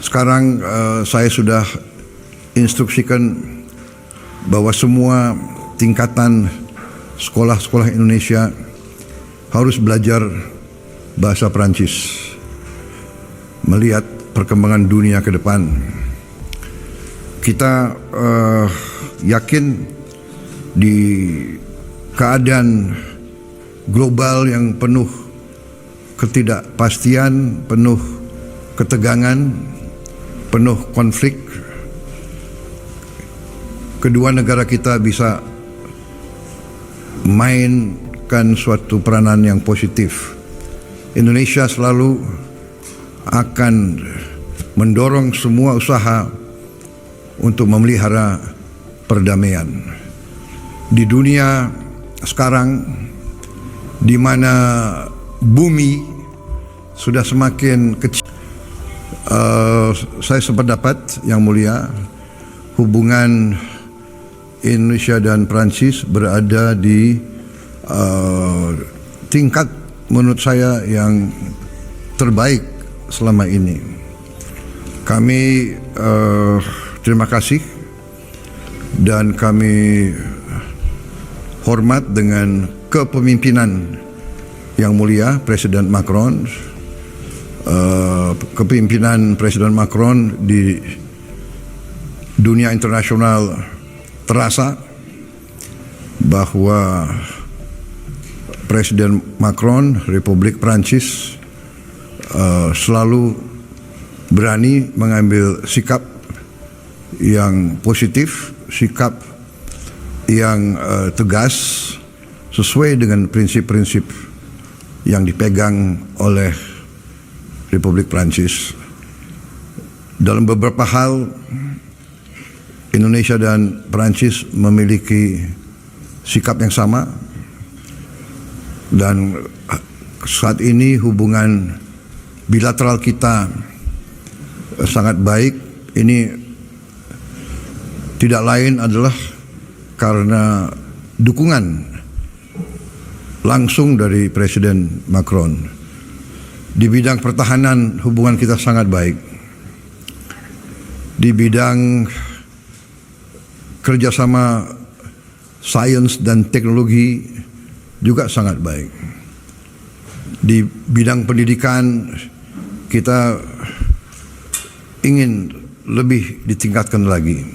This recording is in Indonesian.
Sekarang saya sudah instruksikan bahwa semua tingkatan sekolah-sekolah Indonesia harus belajar bahasa Perancis, melihat perkembangan dunia ke depan. Kita yakin di keadaan global yang penuh ketidakpastian, penuh ketegangan, penuh konflik, kedua negara kita bisa mainkan suatu peranan yang positif. Indonesia selalu akan mendorong semua usaha untuk memelihara perdamaian. Di dunia sekarang, di mana bumi sudah semakin kecil, saya sependapat Yang Mulia, hubungan Indonesia dan Perancis berada di tingkat menurut saya yang terbaik selama ini. Kami terima kasih dan kami hormat dengan kepemimpinan Yang Mulia Presiden Macron. Kepemimpinan Presiden Macron di dunia internasional terasa bahwa Presiden Macron Republik Perancis selalu berani mengambil sikap yang positif, sikap yang tegas sesuai dengan prinsip-prinsip yang dipegang oleh Republik Perancis. Dalam beberapa hal, Indonesia dan Perancis memiliki sikap yang sama, dan saat ini hubungan bilateral kita sangat baik. Ini tidak lain adalah karena dukungan langsung dari Presiden Macron. Di bidang pertahanan hubungan kita sangat baik. Di bidang kerjasama sains dan teknologi juga sangat baik. Di bidang pendidikan kita ingin lebih ditingkatkan lagi.